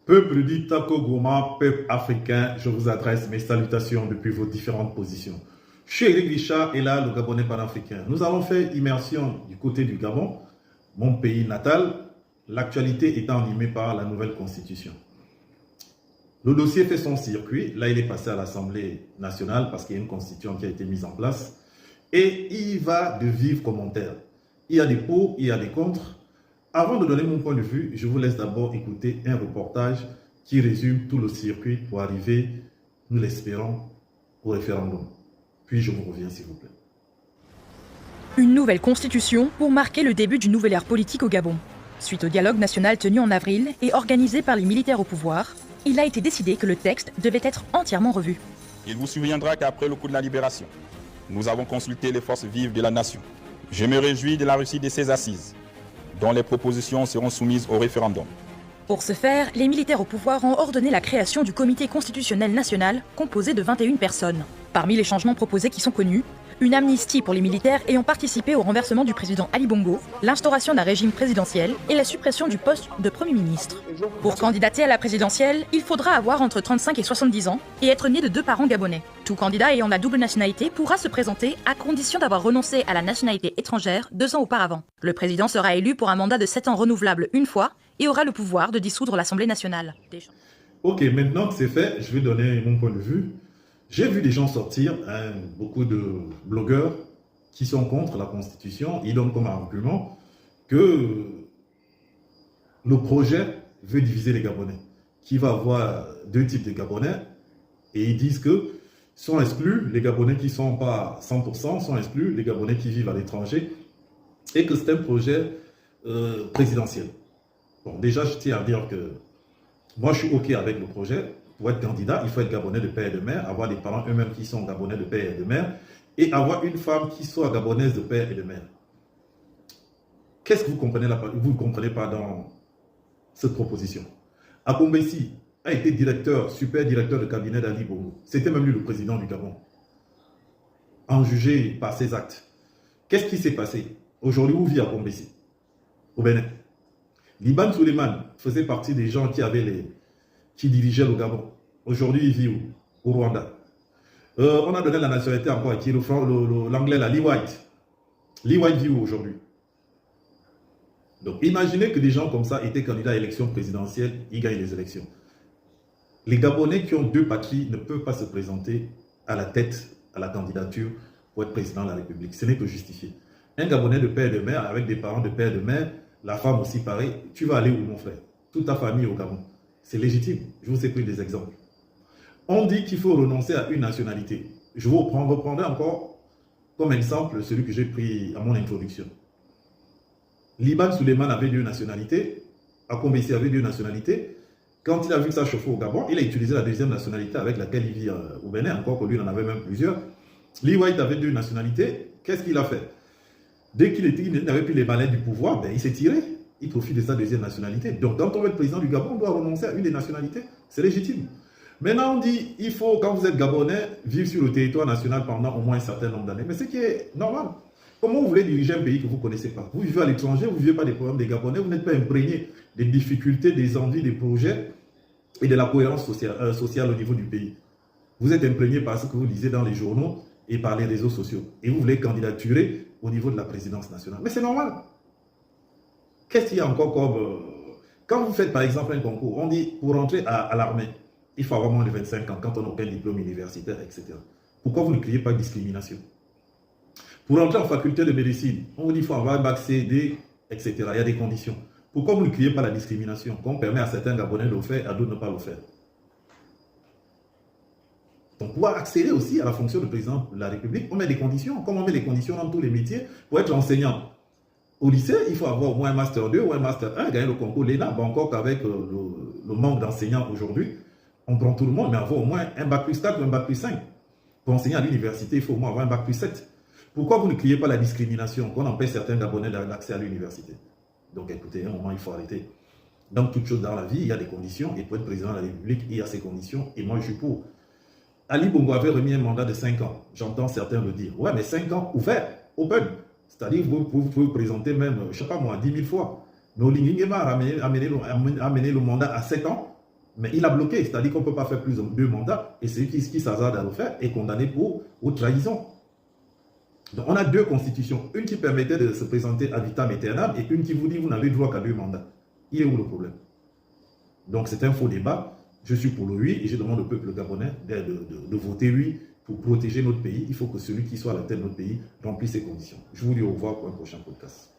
Peuple d'Itako Goma, peuple africain, je vous adresse mes salutations depuis vos différentes positions. Je suis Eric Richard et là, le Gabonais panafricain. Nous avons fait immersion du côté du Gabon, mon pays natal, l'actualité étant animée par la nouvelle constitution. Le dossier fait son circuit, là il est passé à l'Assemblée nationale parce qu'il y a une constitution qui a été mise en place et il va de vifs commentaires. Il y a des pour, il y a des contre. Avant de donner mon point de vue, je vous laisse d'abord écouter un reportage qui résume tout le circuit pour arriver, nous l'espérons, au référendum. Puis je vous reviens s'il vous plaît. Une nouvelle constitution pour marquer le début d'une nouvelle ère politique au Gabon. Suite au dialogue national tenu en avril et organisé par les militaires au pouvoir, il a été décidé que le texte devait être entièrement revu. Il vous souviendra qu'après le coup de la libération, nous avons consulté les forces vives de la nation. Je me réjouis de la réussite de ces assises, dont les propositions seront soumises au référendum. Pour ce faire, les militaires au pouvoir ont ordonné la création du Comité constitutionnel national, composé de 21 personnes. Parmi les changements proposés qui sont connus, une amnistie pour les militaires ayant participé au renversement du président Ali Bongo, l'instauration d'un régime présidentiel et la suppression du poste de Premier ministre. Pour candidater à la présidentielle, il faudra avoir entre 35 et 70 ans et être né de 2 parents gabonais. Tout candidat ayant la double nationalité pourra se présenter à condition d'avoir renoncé à la nationalité étrangère 2 ans auparavant. Le président sera élu pour un mandat de 7 ans renouvelable une fois et aura le pouvoir de dissoudre l'Assemblée nationale. Ok, maintenant que c'est fait, je vais donner mon point de vue. J'ai vu des gens sortir, beaucoup de blogueurs qui sont contre la Constitution. Ils donnent comme argument que le projet veut diviser les Gabonais, qu'il va avoir 2 types de Gabonais. Et ils disent que sont exclus les Gabonais qui ne sont pas 100%, sont exclus les Gabonais qui vivent à l'étranger. Et que c'est un projet présidentiel. Bon, déjà, je tiens à dire que moi, je suis OK avec le projet. Pour être candidat, il faut être Gabonais de père et de mère, avoir des parents eux-mêmes qui sont Gabonais de père et de mère, et avoir une femme qui soit Gabonaise de père et de mère. Qu'est-ce que vous ne comprenez pas dans cette proposition? Akombessi a été super directeur de cabinet d'Ali Bongo. C'était même lui le président du Gabon. En jugé par ses actes. Qu'est-ce qui s'est passé? Aujourd'hui, où vit Akombessi? Au Bénin. Liban Suleiman faisait partie des gens qui dirigeait le Gabon. Aujourd'hui, il vit où? Au Rwanda. On a donné la nationalité encore à qui? L'anglais, Lee White. Lee White vit où aujourd'hui? Donc, imaginez que des gens comme ça étaient candidats à l'élection présidentielle, ils gagnent les élections. Les Gabonais qui ont 2 patries ne peuvent pas se présenter à la tête, à la candidature pour être président de la République. Ce n'est que justifié. Un Gabonais de père et de mère, avec des parents de père et de mère, la femme aussi pareil, tu vas aller où mon frère? Toute ta famille au Gabon. C'est légitime. Je vous ai pris des exemples. On dit qu'il faut renoncer à une nationalité. Je vous reprendrai encore comme exemple celui que j'ai pris à mon introduction. Liban Suleiman avait 2 nationalités. Akombessi avait 2 nationalités. Quand il a vu ça chauffer au Gabon, il a utilisé la 2e nationalité avec laquelle il vit au Bénin, encore que lui en avait même plusieurs. Lee White avait 2 nationalités. Qu'est-ce qu'il a fait? Dès qu'il n'avait plus les balais du pouvoir, ben, il s'est tiré. Il profite de sa 2e nationalité. Donc, quand on veut être président du Gabon, on doit renoncer à une des nationalités. C'est légitime. Maintenant, on dit, il faut, quand vous êtes Gabonais, vivre sur le territoire national pendant au moins un certain nombre d'années. Mais ce qui est normal. Comment vous voulez diriger un pays que vous ne connaissez pas? Vous vivez à l'étranger, vous ne vivez pas des problèmes des Gabonais, vous n'êtes pas imprégné des difficultés, des envies, des projets et de la cohérence sociale au niveau du pays. Vous êtes imprégné par ce que vous lisez dans les journaux et par les réseaux sociaux. Et vous voulez candidaturer au niveau de la présidence nationale. Mais c'est normal. Qu'est-ce qu'il y a encore comme... Quand vous faites par exemple un concours, on dit pour rentrer à l'armée, il faut avoir moins de 25 ans quand on n'a aucun diplôme universitaire, etc. Pourquoi vous ne criez pas discrimination? Pour rentrer en faculté de médecine, on vous dit qu'il faut avoir un bac C, D, etc. Il y a des conditions. Pourquoi vous ne criez pas la discrimination? Qu'on permet à certains Gabonais de le faire, à d'autres de ne pas le faire. Donc, pouvoir accéder aussi à la fonction de président de la République, on met des conditions, comme on met des conditions dans tous les métiers pour être enseignant. Au lycée, il faut avoir au moins un Master 2 ou un Master 1, gagner le concours l'ENA. Encore qu'avec le manque d'enseignants aujourd'hui, on prend tout le monde, mais avoir au moins un bac plus 4 ou un bac plus 5. Pour enseigner à l'université, il faut au moins avoir un bac plus 7. Pourquoi vous ne criez pas la discrimination, qu'on empêche certains Gabonais l'accès à l'université? Donc écoutez, à un moment, il faut arrêter. Dans toute chose dans la vie, il y a des conditions, et pour être président de la République, il y a ces conditions, et moi je suis pour. Ali Bongo avait remis un mandat de 5 ans. J'entends certains le dire. Ouais, mais 5 ans ouvert, open. C'est-à-dire que vous pouvez vous présenter même, je ne sais pas moi, 10 000 fois. Mais Olingi Nguema a amené le mandat à 7 ans, mais il a bloqué, c'est-à-dire qu'on ne peut pas faire plus de 2 mandats, et celui qui s'hasarde à le faire est condamné pour trahison. Donc on a 2 constitutions, une qui permettait de se présenter à vitam aeternam et une qui vous dit vous n'avez droit qu'à 2 mandats. Il est où le problème? Donc c'est un faux débat. Je suis pour le oui et je demande au peuple gabonais de voter oui pour protéger notre pays. Il faut que celui qui soit à la tête de notre pays remplisse ces conditions. Je vous dis au revoir pour un prochain podcast.